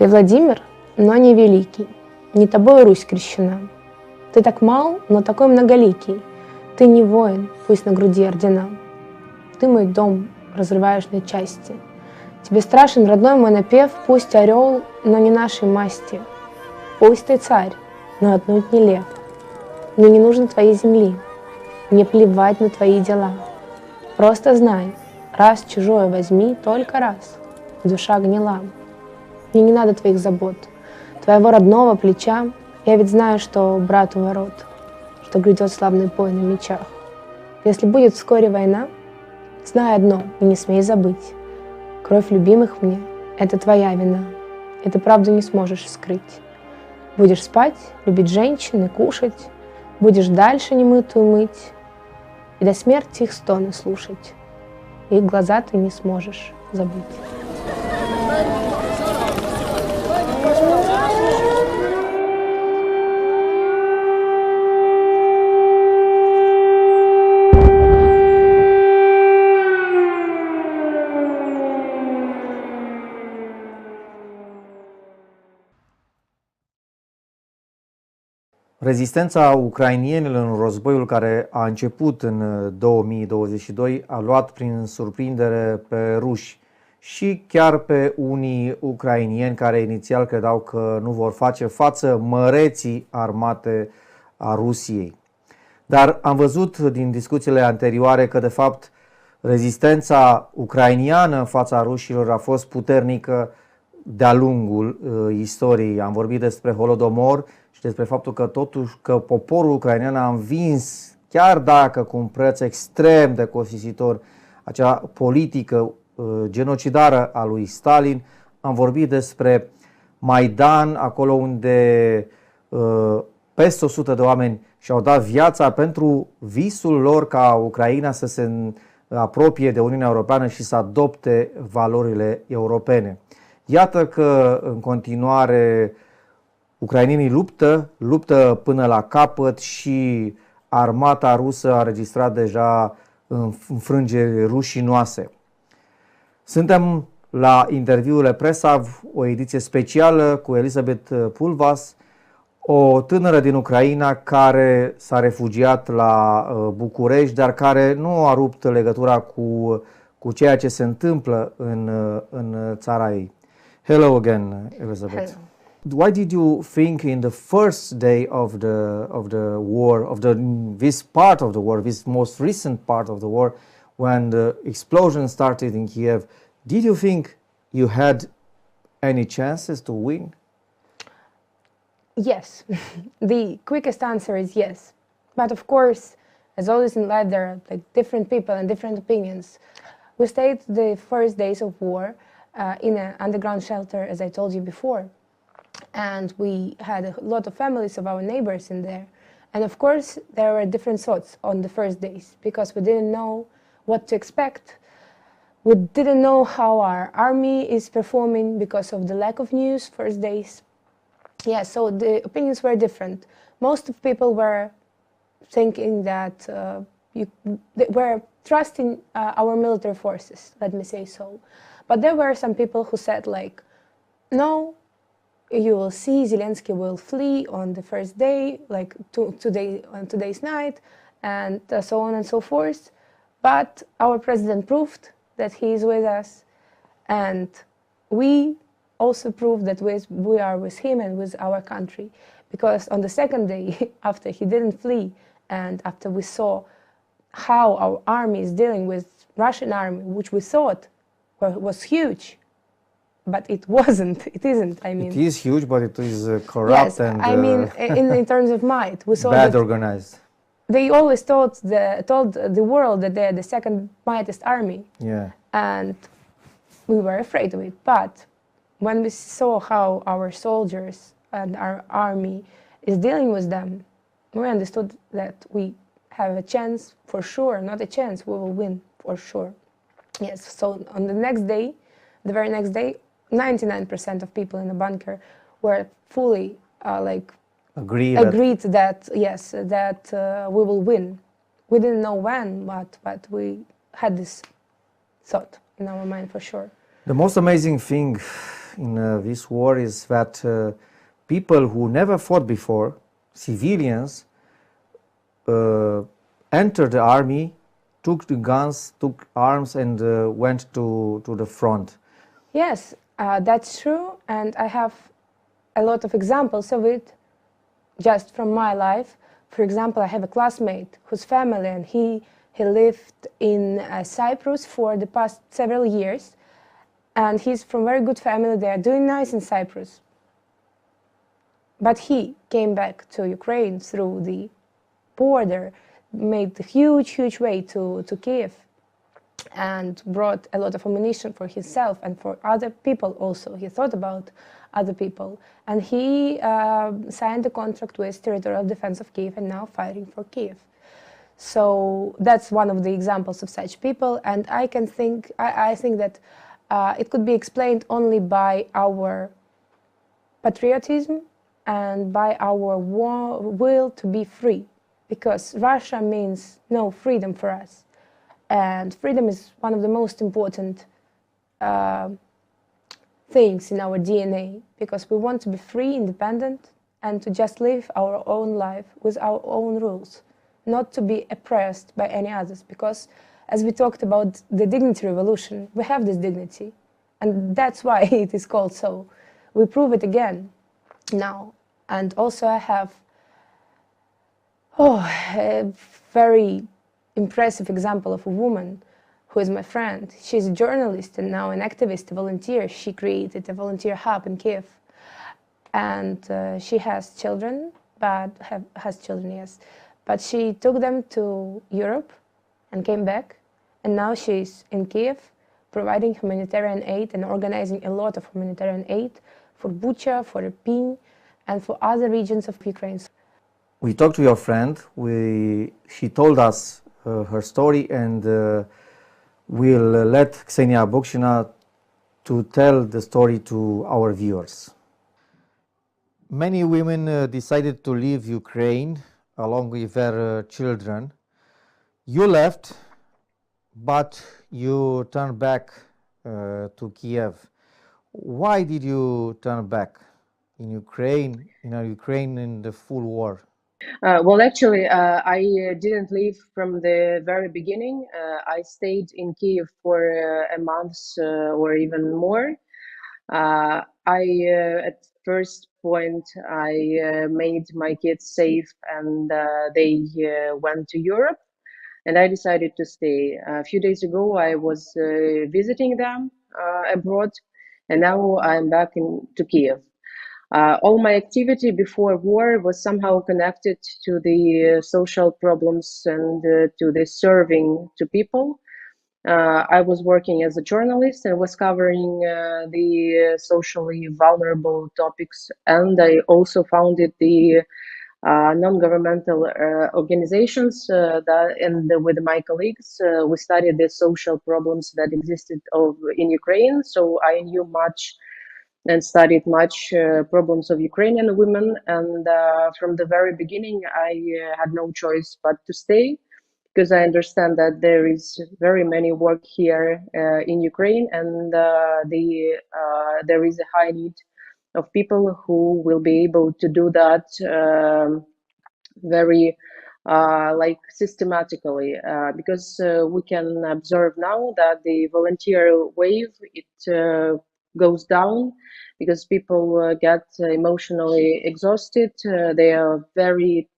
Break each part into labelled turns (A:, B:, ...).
A: Ты Владимир, но не великий, не тобой Русь крещена. Ты так мал, но такой многоликий. Ты не воин, пусть на груди ордена. Ты мой дом разрываешь на части. Тебе страшен родной мой напев, пусть орел, но не нашей масти. Пусть ты царь, но отнюдь не лев. Мне не нужно твоей земли, мне плевать на твои дела. Просто знай, раз чужое возьми, только раз. Душа гнила. Мне не надо твоих забот, твоего родного плеча. Я ведь знаю, что брат у ворот, что грядет славный бой на мечах. Если будет вскоре война, знай одно и не смей забыть. Кровь любимых мне — это твоя вина, и ты правду не сможешь скрыть. Будешь спать, любить женщин и кушать, будешь дальше немытую мыть, и до смерти их стоны слушать. Их глаза ты не сможешь забыть.
B: Rezistența ucrainienilor în războiul care a început în 2022 a luat prin surprindere pe ruși și chiar pe unii ucrainieni care inițial credeau că nu vor face față măreții armate a Rusiei. Dar am văzut din discuțiile anterioare că de fapt rezistența ucrainiană în fața rușilor a fost puternică de-a lungul istoriei. Am vorbit despre Holodomor și despre faptul că totuși că poporul ucrainean a învins, chiar dacă cu un preț extrem de costisitor, acea politică genocidară a lui Stalin. Am vorbit despre Maidan, acolo unde peste 100 de oameni și-au dat viața pentru visul lor ca Ucraina să se apropie de Uniunea Europeană și să adopte valorile europene. Iată că în continuare ucrainenii luptă până la capăt și armata rusă a înregistrat deja înfrângeri rușinoase. Suntem la interviurile PressHUB, o ediție specială cu Elisabeth Pulvas, o tânără din Ucraina care s-a refugiat la București, dar care nu a rupt legătura cu ceea ce se întâmplă în țara ei. Hello again, Elisabeth.
A: Hello.
B: Why did you think in the first day of the war, this part of the war, this most recent part of the war, when the explosion started in Kiev, did you think you had any chances to win?
A: Yes, the quickest answer is yes. But of course, as always in life, there are like different people and different opinions. We stayed the first days of war in an underground shelter, as I told you before. And we had a lot of families of our neighbors in there. And of course, there were different thoughts on the first days because we didn't know what to expect. We didn't know how our army is performing because of the lack of news first days. Yeah, so the opinions were different. Most of people were thinking that they were trusting our military forces, let me say so. But there were some people who said like, no, you will see Zelensky will flee on the first day, like on today's night, and so on and so forth. But our president proved that he is with us, and we also proved that we are with him and with our country. Because on the second day, after he didn't flee, and after we saw how our army is dealing with Russian army, which we thought was huge, but it wasn't. It isn't. I mean,
B: it is huge, but it is corrupt.
A: Yes,
B: and
A: I mean, in terms of might, we saw
B: bad
A: that
B: organized.
A: they always told the world that they're the second mightiest army.
B: Yeah,
A: and we were afraid of it. But when we saw how our soldiers and our army is dealing with them, we understood that we have a chance for sure. Not a chance, we will win for sure. Yes. So on the next day, the very next day, 99% of people in the bunker were fully agreed that yes, that we will win. We didn't know when, but we had this thought in our mind for sure.
B: The most amazing thing in this war is that people who never fought before, civilians, entered the army, took the guns, took arms, and went to the front.
A: Yes, that's true, and I have a lot of examples of it just from my life. For example, I have a classmate whose family, and he lived in Cyprus for the past several years, and he's from very good family. They are doing nice in Cyprus. But he came back to Ukraine through the border, made a huge way to Kiev, and brought a lot of ammunition for himself and for other people also. He thought about other people, and he signed a contract with Territorial Defense of Kiev and now fighting for Kiev. So that's one of the examples of such people, and I think that it could be explained only by our patriotism and by our will to be free, because Russia means no freedom for us. And freedom is one of the most important things in our DNA, because we want to be free, independent, and to just live our own life with our own rules, not to be oppressed by any others. Because as we talked about the dignity revolution, we have this dignity, and that's why it is called so. We prove it again now. And also I have a very impressive example of a woman who is my friend. She's a journalist and now an activist, a volunteer. She created a volunteer hub in Kiev, and she has children, yes. But she took them to Europe and came back, and now she's in Kiev providing humanitarian aid and organizing a lot of humanitarian aid for Bucha, for Irpin, and for other regions of Ukraine.
B: We talked to your friend. She told us her story, and we'll let Ksenia Bokshina to tell the story to our viewers. Many women decided to leave Ukraine along with their children. You left, but you turned back to Kiev. Why did you turn back in Ukraine in the full war?
C: Well, actually, I didn't leave from the very beginning. I stayed in Kiev for a month or even more. At first point, I made my kids safe, and they went to Europe, and I decided to stay. A few days ago, I was visiting them abroad, and now I'm back to Kiev. All my activity before war was somehow connected to the social problems and to the serving to people. I was working as a journalist and was covering the socially vulnerable topics, and I also founded the non-governmental organizations with my colleagues. We studied the social problems that existed in Ukraine, so I knew much and studied much problems of Ukrainian women. And from the very beginning, I had no choice but to stay, because I understand that there is very many work here in Ukraine, and there is a high need of people who will be able to do that very systematically, because we can observe now that the volunteer wave, it goes down, because people get emotionally exhausted. They are very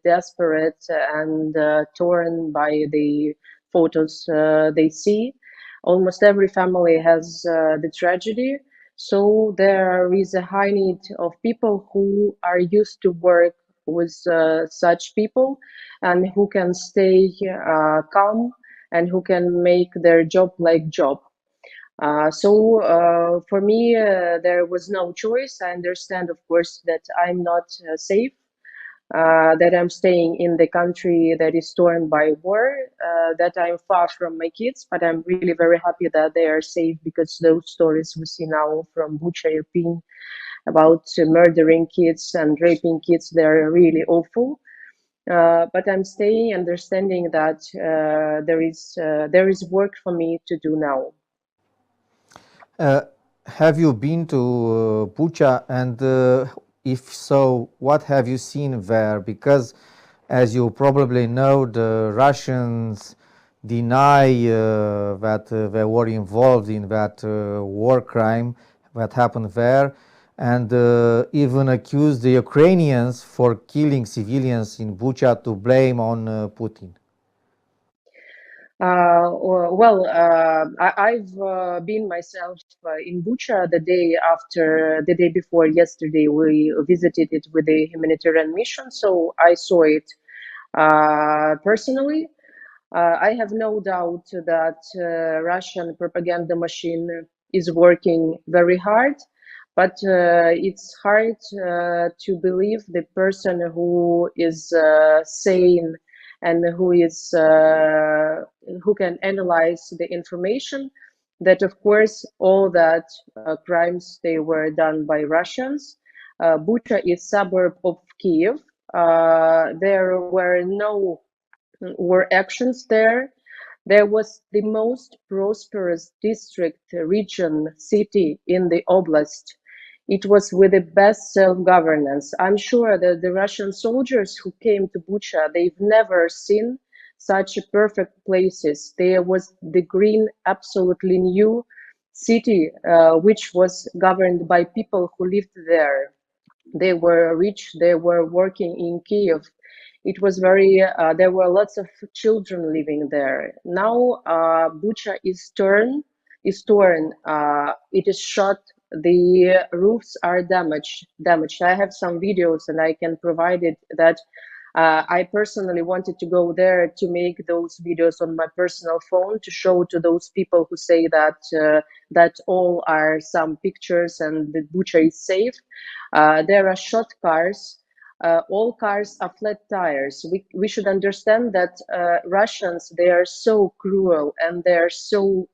C: desperate and torn by the photos they see. Almost every family has the tragedy, so there is a high need of people who are used to work with such people, and who can stay calm, and who can make their job like job. So for me, there was no choice. I understand, of course, that I'm not safe, that I'm staying in the country that is torn by war, that I'm far from my kids, but I'm really very happy that they are safe, because those stories we see now from Bucha, Irpin, about murdering kids and raping kids, they're really awful. But I'm staying, understanding that there is work for me to do now.
B: have you been to Bucha, and if so, what have you seen there? Because, as you probably know, the Russians deny that they were involved in that war crime that happened there, and even accuse the Ukrainians for killing civilians in Bucha to blame on Putin.
C: I've been myself in Bucha the day before yesterday. We visited it with a humanitarian mission, so I saw it personally. I have no doubt that Russian propaganda machine is working very hard, but it's hard to believe the person who is sane and who can analyze the information that of course all that crimes they were done by Russians. Bucha is suburb of Kiev. There were no war actions there. There was the most prosperous district, region, city in the oblast. It was with the best self-governance. I'm sure that the Russian soldiers who came to Bucha, they've never seen such perfect places. There was the green, absolutely new city, which was governed by people who lived there. They were rich, they were working in Kiev. It was there were lots of children living there. Now Bucha is torn. It is shot. The roofs are damaged. I have some videos and I can provide it that I personally wanted to go there to make those videos on my personal phone to show to those people who say that all are some pictures and the Bucha is safe. There are shot cars. All cars are flat tires. We should understand that Russians, they are so cruel and they are so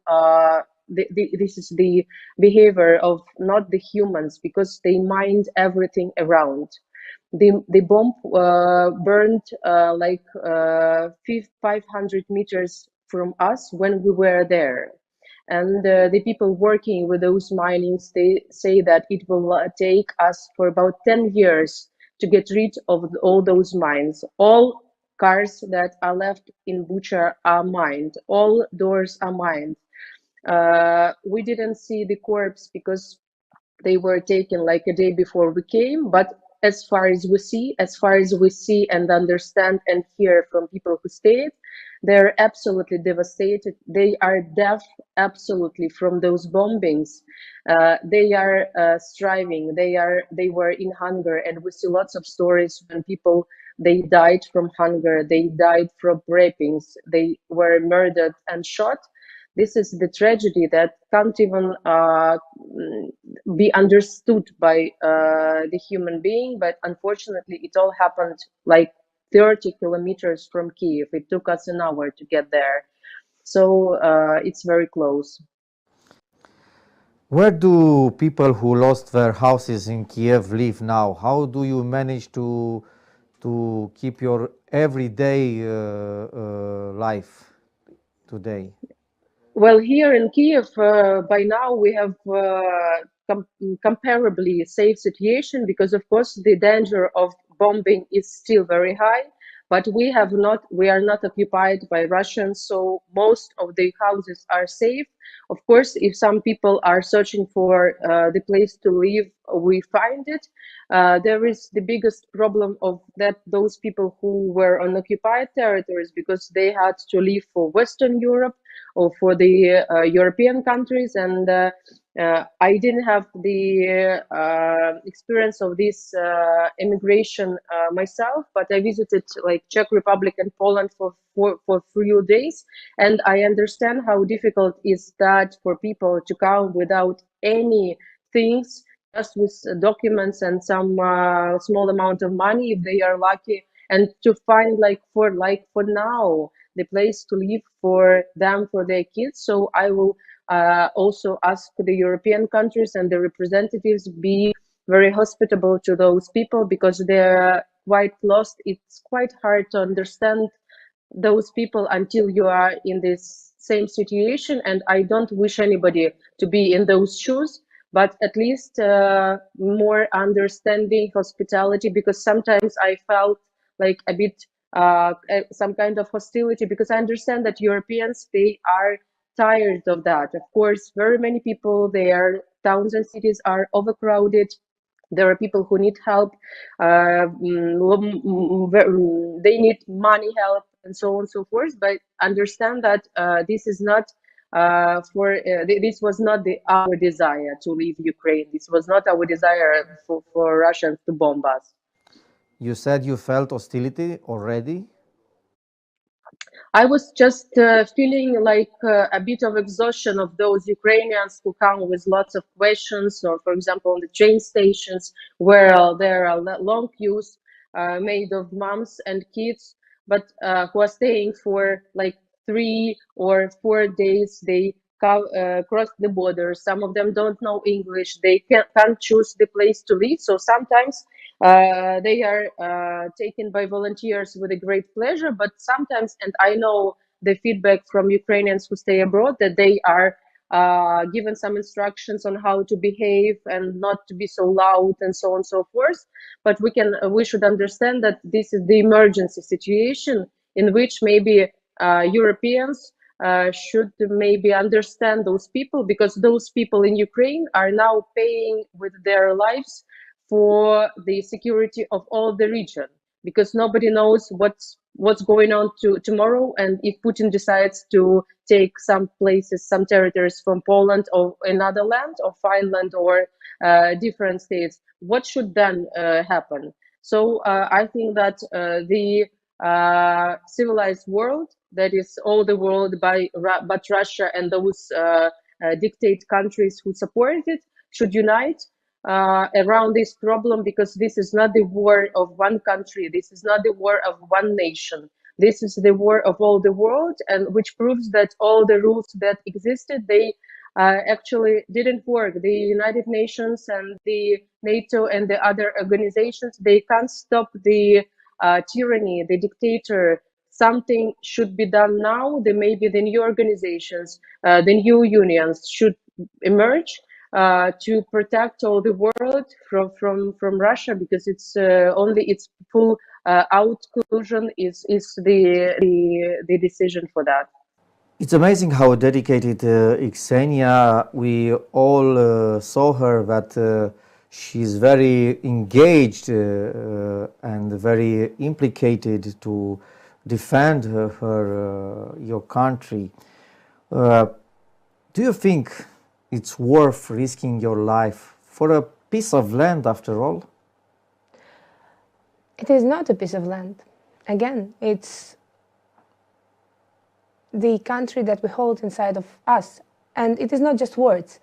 C: this is the behavior of not the humans, because they mind everything around. The bomb burned like 500 meters from us when we were there. And the people working with those minings, they say that it will take us for about 10 years to get rid of all those mines. All cars that are left in Bucha are mined. All doors are mined. We didn't see the corpse because they were taken like a day before we came, but as far as we see and understand and hear from people who stayed, they're absolutely devastated. They are deaf absolutely from those bombings. They are striving. They were in hunger, and we see lots of stories when people, they died from hunger, they died from rapings, they were murdered and shot. This is the tragedy that can't even be understood by the human being, but unfortunately it all happened like 30 kilometers from Kiev. It took us an hour to get there, so it's very close.
B: Where do people who lost their houses in Kiev live now? How do you manage to keep your everyday life today?
C: Well, here in Kiev, by now we have comparably safe situation, because of course the danger of bombing is still very high, but we are not occupied by Russians, so most of the houses are safe. Of course, if some people are searching for the place to live, we find it. There is the biggest problem of that those people who were on occupied territories, because they had to leave for Western Europe or for the European countries, and I didn't have the experience of this immigration myself, but I visited like Czech Republic and Poland for few days, and I understand how difficult is that for people to come without any things, just with documents and some small amount of money if they are lucky, and to find for now the place to live for them, for their kids. So I will also ask the European countries and the representatives be very hospitable to those people, because they're quite lost. It's quite hard to understand those people until you are in this same situation, and I don't wish anybody to be in those shoes. but at least more understanding, hospitality, because sometimes I felt like a bit some kind of hostility, because I understand that Europeans, they are tired of that. Of course, very many people, their towns and cities are overcrowded. There are people who need help. They need money help and so on and so forth. But understand that this is not this was not our desire to leave Ukraine. This was not our desire for Russians to bomb us.
B: You said you felt hostility already.
C: I was just feeling like a bit of exhaustion of those Ukrainians who come with lots of questions, or, for example, on the train stations where there are long queues made of moms and kids, but who are staying for like 3 or 4 days. They cross the border. Some of them don't know English. They can't choose the place to live. So sometimes they are taken by volunteers with a great pleasure, but sometimes, and I know the feedback from Ukrainians who stay abroad, that they are given some instructions on how to behave and not to be so loud and so on and so forth. But we should understand that this is the emergency situation in which maybe Europeans should maybe understand those people, because those people in Ukraine are now paying with their lives for the security of all the region, because nobody knows what's going on tomorrow. And if Putin decides to take some places, some territories from Poland or another land or Finland or different states, what should then happen? So I think that the civilized world, that is all the world but Russia and those dictate countries who support it, should unite around this problem, because this is not the war of one country, this is not the war of one nation, this is the war of all the world, and which proves that all the rules that existed, they actually didn't work. The United Nations and the NATO and the other organizations, they can't stop the tyranny, the dictator. Something should be done now. Maybe the new organizations, the new unions should emerge to protect all the world from Russia, because it's only its full outclusion is the decision for that.
B: It's amazing how dedicated Ksenia. We all saw her that she's very engaged and very implicated to defend your country. Do you think it's worth risking your life for a piece of land after all?
A: It is not a piece of land. Again, it's the country that we hold inside of us. And it is not just words.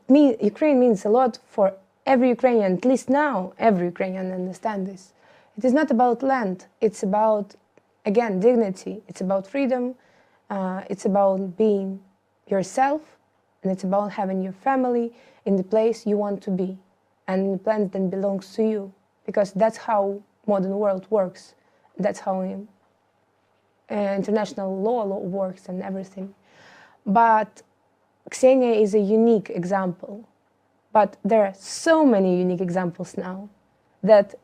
A: Ukraine means a lot for every Ukrainian, at least now every Ukrainian understands this. It is not about land. It's about, again, dignity. It's about freedom. It's about being yourself. And it's about having your family in the place you want to be and in the place that belongs to you. Because that's how modern world works. That's how international law works and everything. But Ksenia is a unique example. But there are so many unique examples now that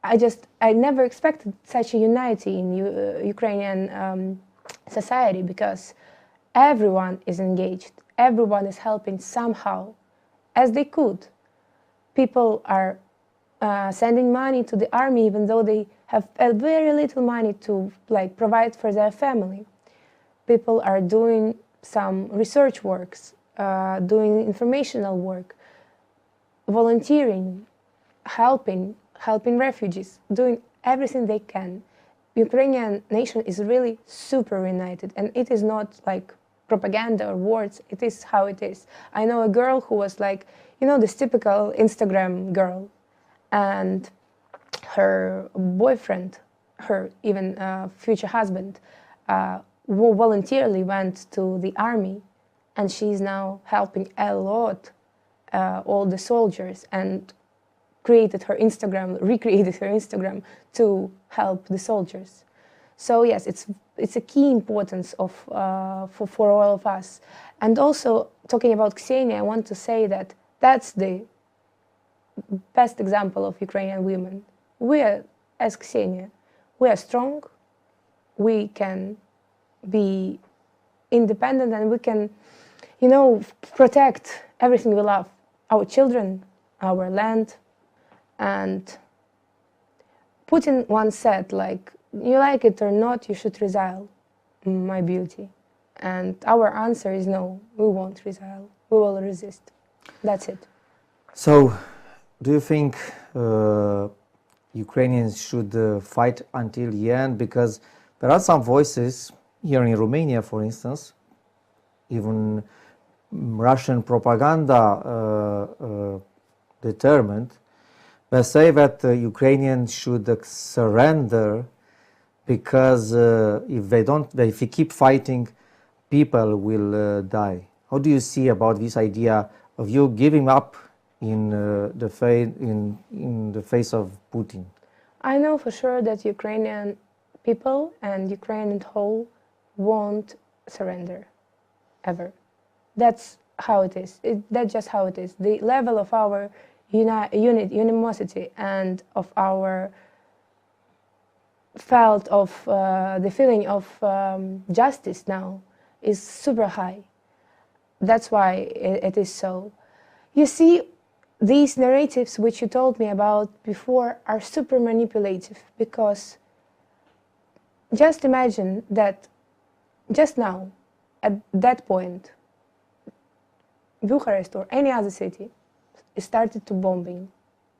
A: I never expected such a unity in Ukrainian society, because everyone is engaged, everyone is helping somehow, as they could. People are sending money to the army, even though they have very little money to provide for their family. People are doing some research works, doing informational work, volunteering, helping refugees, doing everything they can. Ukrainian nation is really super united, and it is not like propaganda or words. It is how it is. I know a girl who was this typical Instagram girl, and her boyfriend, her even future husband, voluntarily went to the army, and she's now helping a lot all the soldiers, and recreated her Instagram to help the soldiers. So yes, it's a key importance of for all of us. And also talking about Ksenia, I want to say that that's the best example of Ukrainian women. We are, as Ksenia, we are strong. We can be independent, and we can, protect everything we love: our children, our land. And Putin once said, like, you like it or not, you should resile, my beauty. And our answer is no, we won't resile. We will resist. That's it.
B: So, do you think Ukrainians should fight until the end? Because there are some voices here in Romania, for instance, even Russian propaganda determined, they say that Ukrainians should surrender because if you keep fighting, people will die. How do you see about this idea of you giving up in the face of Putin?
A: I know for sure that Ukrainian people and Ukraine whole won't surrender, ever. That's how it is. That's just how it is. The level of our unanimosity and of our the feeling of justice now is super high. That's why it is so. You see, these narratives which you told me about before are super manipulative, because just imagine that just now, at that point, Bucharest or any other city started to bombing,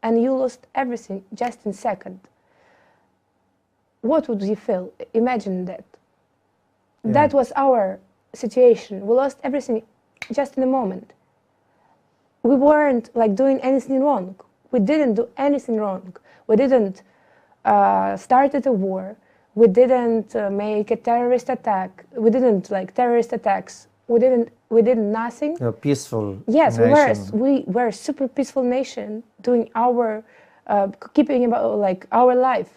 A: and you lost everything just in a second. What would you feel? Imagine that. Yeah. That was our situation. We lost everything just in a moment. We weren't like doing anything wrong. We didn't do anything wrong. We didn't start a war. We didn't make a terrorist attack. We didn't terrorist attacks. We did nothing.
B: A peaceful
A: yes,
B: nation.
A: we were a super peaceful nation doing our keeping about our life.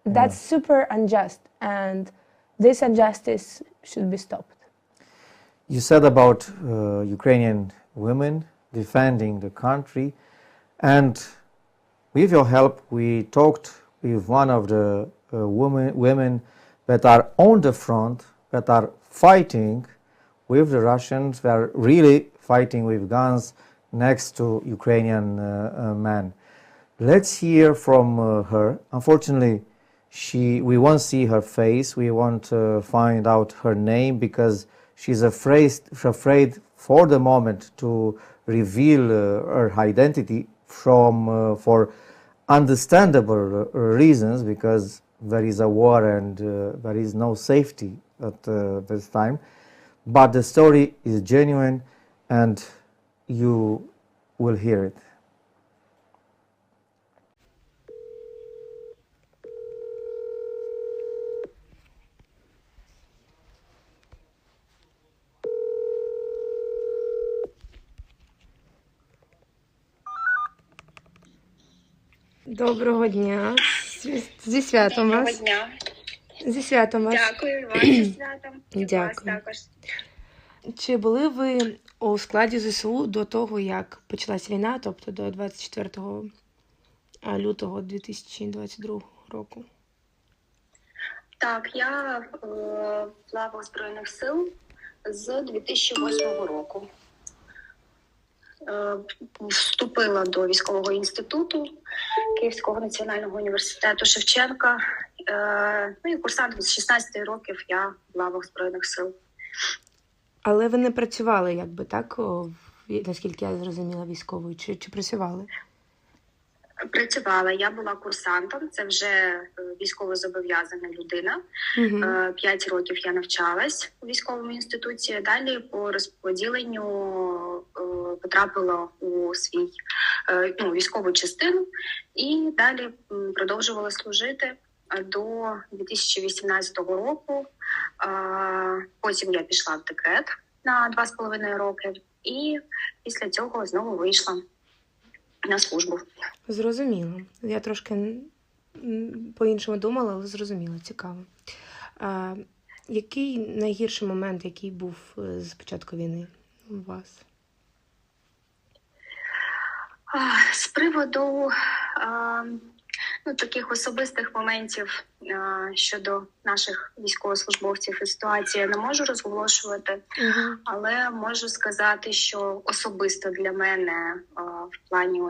A: That's super unjust, and this injustice should be stopped.
B: You said about Ukrainian women defending the country, and with your help, we talked with one of the women that are on the front, that are fighting with the Russians, that are really fighting with guns next to Ukrainian men. Let's hear from her. Unfortunately, we won't see her face. We won't find out her name because she's afraid for the moment to reveal her identity for understandable reasons, because there is a war and there is no safety at this time. But the story is genuine, and you will hear it.
A: Доброго дня. Зі святом вас.
D: Доброго дня.
A: Зі святом вас.
D: Дякую вам зі святом. І вас також.
A: Чи були ви у складі ЗСУ до того, як почалась війна, тобто до 24 лютого 2022 року?
D: Так, я в лавах Збройних сил з 2008 року. Вступила до військового інституту Київського національного університету Шевченка. І курсантом з 16 років я в лавах Збройних сил.
A: Але ви не працювали, так, наскільки я зрозуміла, військовою, чи працювали?
D: Працювала. Я була курсантом, це вже військово-зобов'язана людина. 5 років я навчалась у військовому інституті. Далі по розподіленню потрапила у військову частину і далі продовжувала служити до 2018 року. Потім я пішла в декрет на 2,5 роки і після цього знову вийшла на службу.
A: Зрозуміло. Я трошки по-іншому думала, але зрозуміла, цікаво. Який найгірший момент, який був з початку війни у вас?
D: З приводу таких особистих моментів щодо наших військовослужбовців і ситуації я не можу розголошувати, але можу сказати, що особисто для мене в плані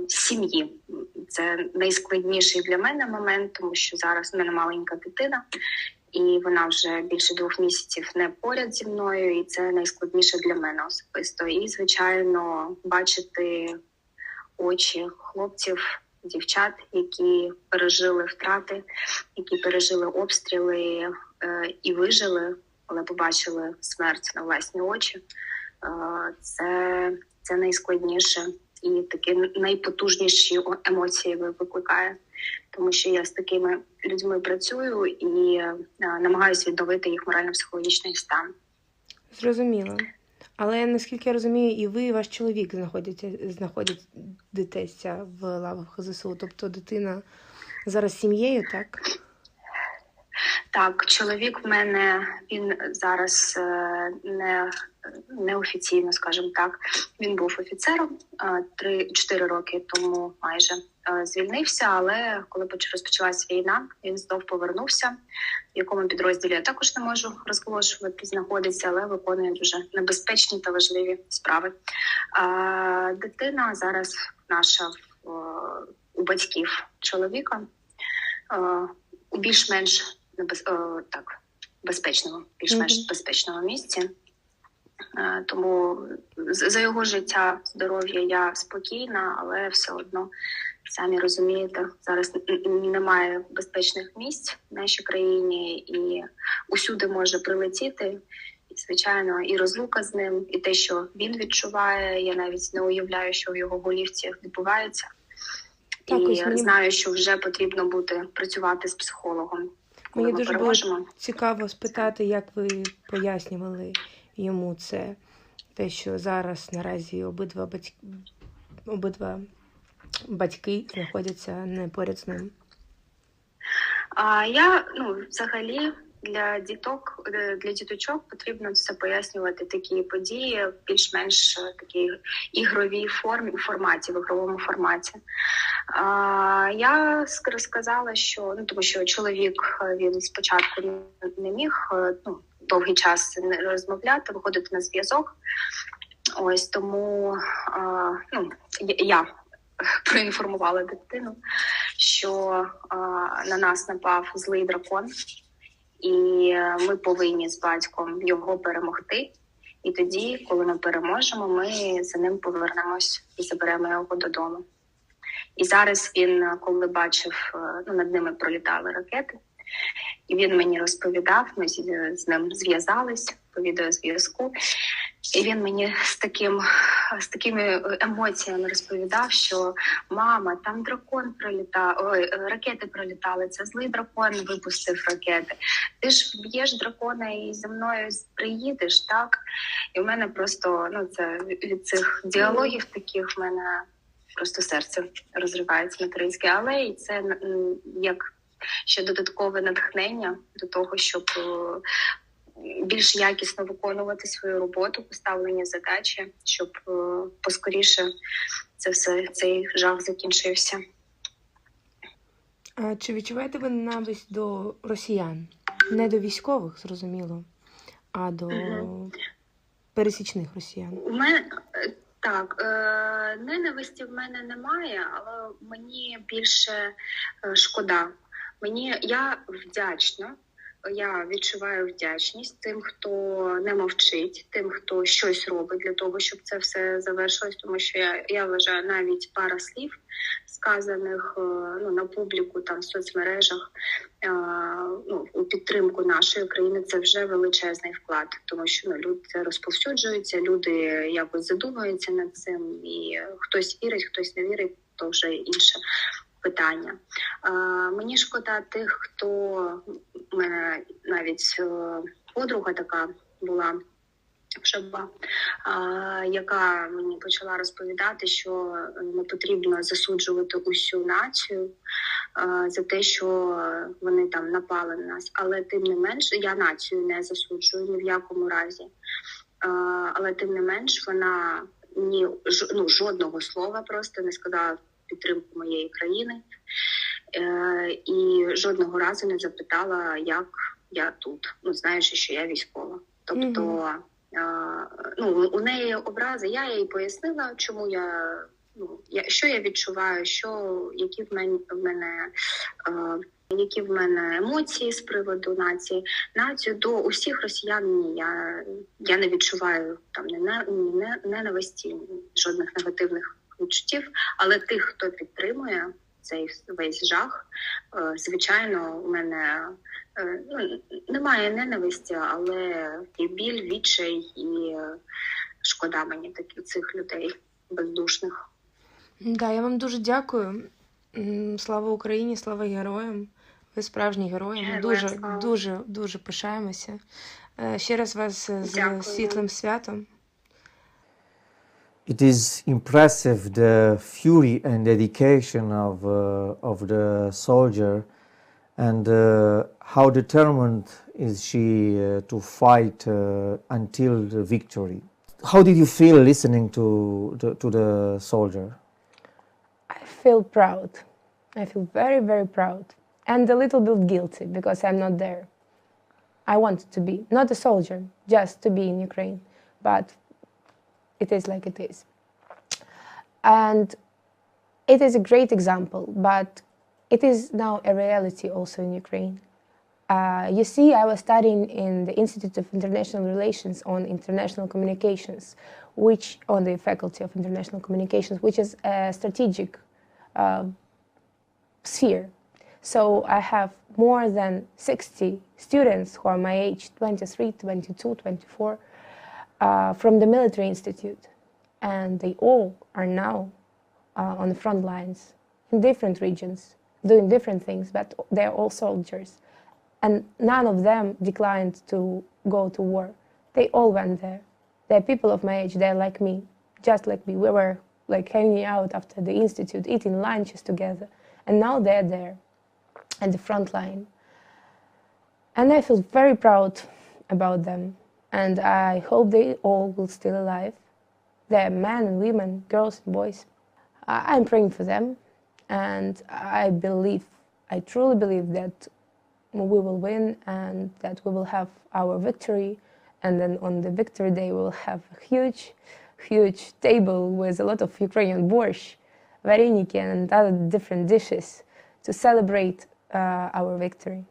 D: сім'ї це найскладніший для мене момент, тому що зараз у мене маленька дитина, і вона вже більше 2 місяців не поряд зі мною, і це найскладніше для мене особисто. І, звичайно, бачити очі хлопців, дівчат, які пережили втрати, які пережили обстріли і вижили, але побачили смерть на власні очі. Це найскладніше і такі найпотужніші емоції викликає. Тому що я з такими людьми працюю і намагаюся відновити їх морально-психологічний стан.
A: Зрозуміло. Але, наскільки я розумію, і ви, і ваш чоловік знаходитеся в лавах ЗСУ. Тобто дитина зараз з сім'єю, так?
D: Так, чоловік в мене, він зараз неофіційно, скажімо так, він був офіцером 4 роки тому майже звільнився, але коли розпочалась війна, він знов повернувся, в якому підрозділі я також не можу розголошувати, знаходиться, але виконує дуже небезпечні та важливі справи. Дитина зараз наша у батьків чоловіка у більш-менш безпечному місці. Тому за його життя, здоров'я я спокійна, але все одно, самі розумієте, зараз немає безпечних місць в нашій країні і усюди може прилетіти. І, звичайно, і розлука з ним, і те, що він відчуває, я навіть не уявляю, що в його голівці відбувається. І знаю, що вже потрібно буде працювати з психологом.
A: Мені дуже було цікаво спитати, як ви пояснювали йому це, те, що зараз наразі обидва батьки знаходяться не поряд з ним.
D: Взагалі для діточок потрібно все пояснювати такі події в більш-менш такій ігровій форматі, в ігровому форматі. Я розказала, що, тому що чоловік, він спочатку не міг, довгий час не розмовляти, виходити на зв'язок. Ось тому я проінформувала дитину, що на нас напав злий дракон, і ми повинні з батьком його перемогти. І тоді, коли ми переможемо, ми за ним повернемось і заберемо його додому. І зараз він, коли бачив, над ними пролітали ракети, і він мені розповідав, ми з ним зв'язались по відеозв'язку, і він мені з такими емоціями розповідав, що «Мама, там ракети пролітали, це злий дракон випустив ракети. Ти ж вб'єш дракона і зі мною приїдеш, так?» І в мене просто, це від цих діалогів таких в мене просто серце розривається материнське, але і це як ще додаткове натхнення до того, щоб більш якісно виконувати свою роботу, поставлені задачі, щоб поскоріше цей жах закінчився.
A: А чи відчуваєте ви ненависть до росіян? Не до військових, зрозуміло, а до пересічних росіян?
D: Так, ненависті в мене немає, але мені більше шкода. Я вдячна, я відчуваю вдячність тим, хто не мовчить, тим, хто щось робить для того, щоб це все завершилось, тому що я вважаю, навіть пара слів, сказаних на публіку, там, в соцмережах, у підтримку нашої країни, це вже величезний вклад, тому що люди розповсюджуються, люди якось задумуються над цим, і хтось вірить, хтось не вірить, то вже інше питання. Мені шкода тих, хто, у мене навіть подруга така була, яка мені почала розповідати, що не потрібно засуджувати усю націю за те, що вони там напали на нас. Але тим не менш, я націю не засуджую ні в якому разі. Але тим не менш, вона жодного слова просто не сказала в підтримку моєї країни. І жодного разу не запитала, як я тут, знаючи, що я військова. Тобто, у неї образи, я їй пояснила, чому що я відчуваю, які в мене емоції з приводу націю. До усіх росіян я не відчуваю там ненависті, жодних негативних відчуттів, але тих, хто підтримує цей весь жах, звичайно, у мене немає ненависті, але і біль, відчай, і шкода мені цих людей бездушних.
A: Да, я вам дуже дякую. Слава Україні, слава героям. Ви справжні герої. Ми дуже пишаємося. Ще раз вас з світлим святом.
B: It is impressive the fury and dedication of the soldier, and how determined is she to fight until the victory. How did you feel listening to the soldier?
A: I feel proud. I feel very, very proud. And a little bit guilty because I'm not there. I wanted to be, not a soldier, just to be in Ukraine. But it is like it is. And it is a great example, but it is now a reality also in Ukraine. You see, I was studying in the Institute of International Relations on International Communications, on the Faculty of International Communications, which is a strategic sphere. So I have more than 60 students who are my age, 23, 22, 24, from the military institute. And they all are now on the front lines in different regions, doing different things, but they're all soldiers. And none of them declined to go to war. They all went there. They're people of my age, they're like me, just like me. We were like hanging out after the institute, eating lunches together. And now they're there at the front line. And I feel very proud about them. And I hope they all will still alive. They're men and women, girls and boys. I'm praying for them. And I truly believe that we will win and that we will have our victory. And then on the victory day, we'll have a huge, huge table with a lot of Ukrainian borscht, vareniki, and other different dishes to celebrate our victory.